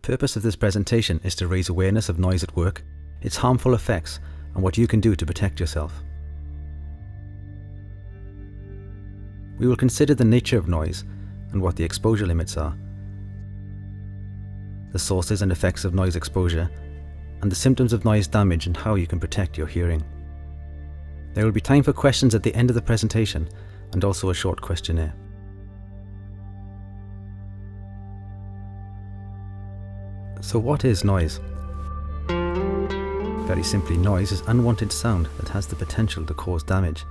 purpose of this presentation is to raise awareness of noise at work, its harmful effects, and what you can do to protect yourself. We will consider the nature of noise and what the exposure limits are, the sources and effects of noise exposure, and the symptoms of noise damage and how you can protect your hearing. There will be time for questions at the end of the presentation and also a short questionnaire. So what is noise? Very simply, noise is unwanted sound that has the potential to cause damage.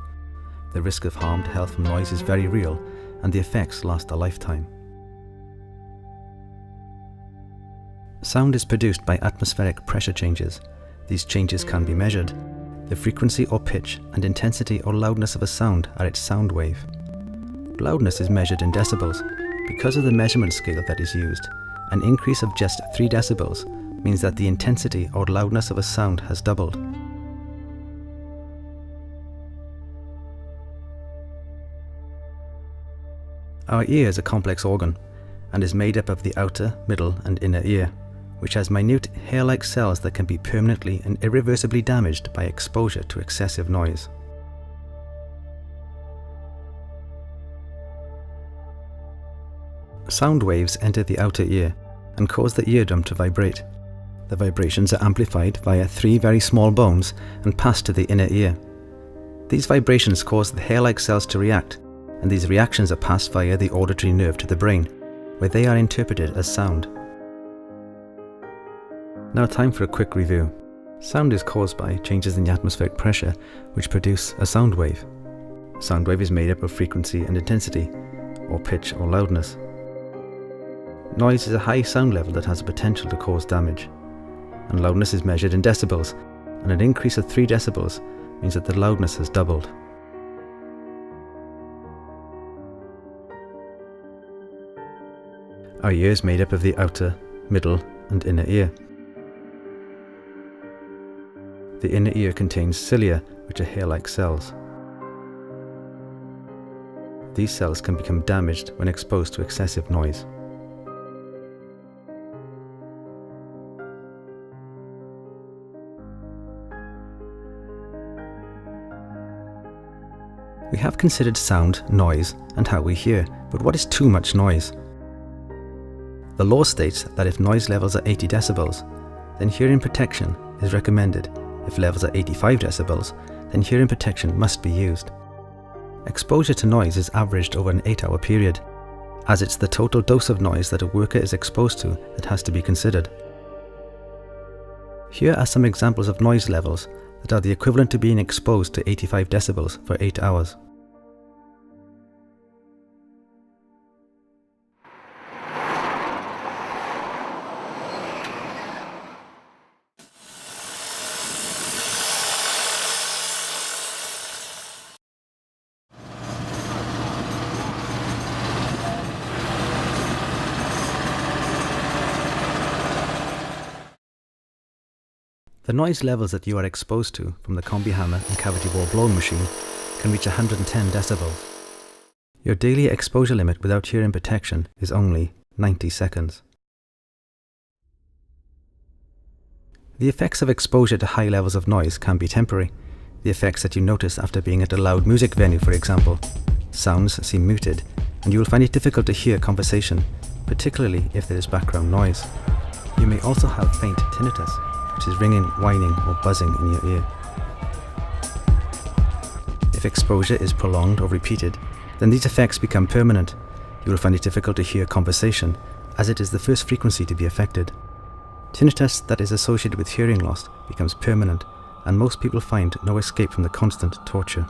The risk of harm to health from noise is very real, and the effects last a lifetime. Sound is produced by atmospheric pressure changes. These changes can be measured. The frequency or pitch and intensity or loudness of a sound are its sound wave. Loudness is measured in decibels. Because of the measurement scale that is used, an increase of just 3 decibels means that the intensity or loudness of a sound has doubled. Our ear is a complex organ and is made up of the outer, middle and inner ear, which has minute hair-like cells that can be permanently and irreversibly damaged by exposure to excessive noise. Sound waves enter the outer ear and cause the eardrum to vibrate. The vibrations are amplified via 3 very small bones and pass to the inner ear. These vibrations cause the hair-like cells to react, and these reactions are passed via the auditory nerve to the brain, where they are interpreted as sound. Now time for a quick review. Sound is caused by changes in the atmospheric pressure, which produce a sound wave. A sound wave is made up of frequency and intensity, or pitch or loudness. Noise is a high sound level that has a potential to cause damage, and loudness is measured in decibels, and an increase of 3 decibels means that the loudness has doubled. Our ear is made up of the outer, middle and inner ear. The inner ear contains cilia, which are hair-like cells. These cells can become damaged when exposed to excessive noise. We have considered sound, noise, and how we hear, but what is too much noise? The law states that if noise levels are 80 decibels, then hearing protection is recommended. If levels are 85 decibels, then hearing protection must be used. Exposure to noise is averaged over an 8-hour period, as it's the total dose of noise that a worker is exposed to that has to be considered. Here are some examples of noise levels that are the equivalent to being exposed to 85 decibels for 8 hours. The noise levels that you are exposed to from the combi hammer and cavity bore blowing machine can reach 110 decibels. Your daily exposure limit without hearing protection is only 90 seconds. The effects of exposure to high levels of noise can be temporary. The effects that you notice after being at a loud music venue, for example. Sounds seem muted, and you will find it difficult to hear conversation, particularly if there is background noise. You may also have faint tinnitus, which is ringing, whining, or buzzing in your ear. If exposure is prolonged or repeated, then these effects become permanent. You will find it difficult to hear conversation, as it is the first frequency to be affected. Tinnitus that is associated with hearing loss becomes permanent, and most people find no escape from the constant torture.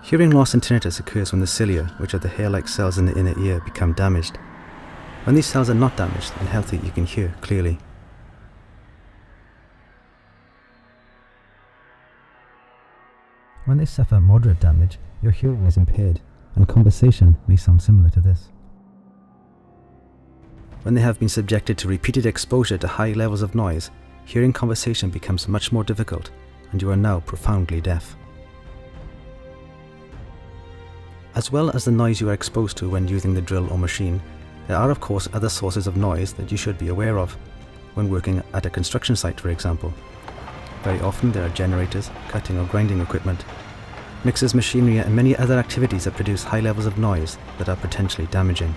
Hearing loss and tinnitus occurs when the cilia, which are the hair-like cells in the inner ear, become damaged. When these cells are not damaged and healthy, you can hear clearly. When they suffer moderate damage, your hearing is impaired, and conversation may sound similar to this. When they have been subjected to repeated exposure to high levels of noise, hearing conversation becomes much more difficult, and you are now profoundly deaf. As well as the noise you are exposed to when using the drill or machine, there are of course other sources of noise that you should be aware of. when working at a construction site, for example. Very often there are generators, cutting or grinding equipment, mixers, machinery and many other activities that produce high levels of noise that are potentially damaging.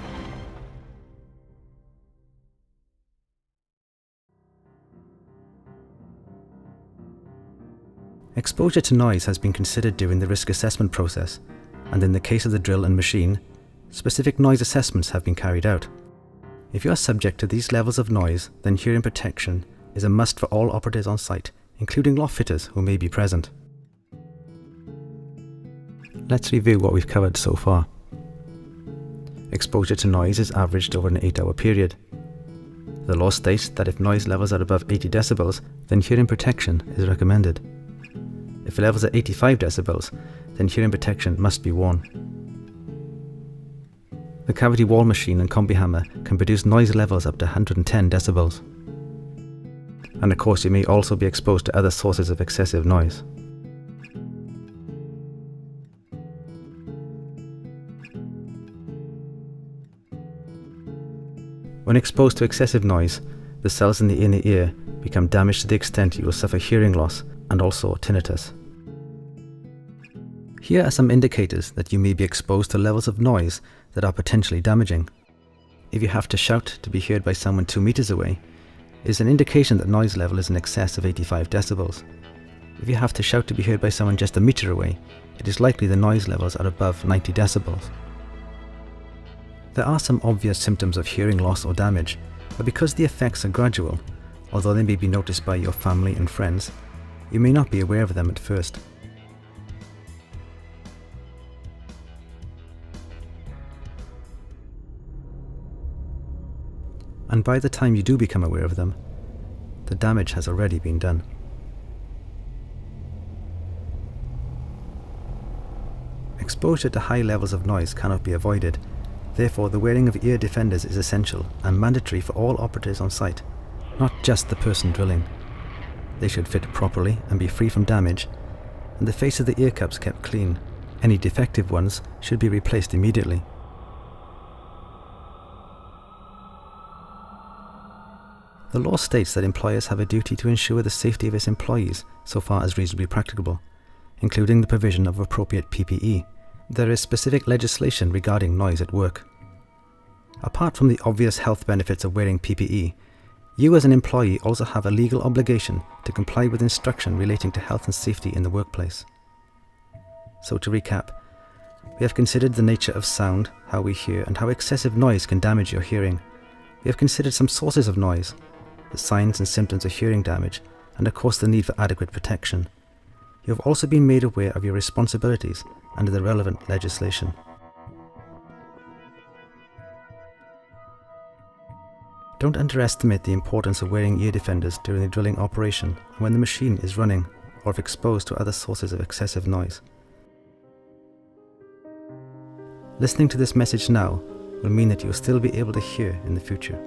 Exposure to noise has been considered during the risk assessment process, and in the case of the drill and machine, specific noise assessments have been carried out. If you are subject to these levels of noise, then hearing protection is a must for all operatives on site, including loft fitters who may be present. Let's review what we've covered so far. Exposure to noise is averaged over an 8-hour period. The law states that if noise levels are above 80 decibels, then hearing protection is recommended. If levels are 85 decibels, then hearing protection must be worn. The cavity wall machine and combi hammer can produce noise levels up to 110 decibels. And of course you may also be exposed to other sources of excessive noise. When exposed to excessive noise, the cells in the inner ear become damaged to the extent you will suffer hearing loss and also tinnitus. Here are some indicators that you may be exposed to levels of noise that are potentially damaging. If you have to shout to be heard by someone 2 meters away, it is an indication that noise level is in excess of 85 decibels. If you have to shout to be heard by someone just 1 meter away, it is likely the noise levels are above 90 decibels. There are some obvious symptoms of hearing loss or damage, but because the effects are gradual, although they may be noticed by your family and friends, you may not be aware of them at first. And by the time you do become aware of them, the damage has already been done. Exposure to high levels of noise cannot be avoided. Therefore, the wearing of ear defenders is essential and mandatory for all operatives on site, not just the person drilling. They should fit properly and be free from damage, and the face of the ear cups kept clean. Any defective ones should be replaced immediately. The law states that employers have a duty to ensure the safety of its employees so far as reasonably practicable, including the provision of appropriate PPE. There is specific legislation regarding noise at work. Apart from the obvious health benefits of wearing PPE, you as an employee also have a legal obligation to comply with instruction relating to health and safety in the workplace. So to recap, we have considered the nature of sound, how we hear, and how excessive noise can damage your hearing. We have considered some sources of noise, the signs and symptoms of hearing damage, and of course the need for adequate protection. You have also been made aware of your responsibilities under the relevant legislation. Don't underestimate the importance of wearing ear defenders during the drilling operation and when the machine is running or if exposed to other sources of excessive noise. Listening to this message now will mean that you will still be able to hear in the future.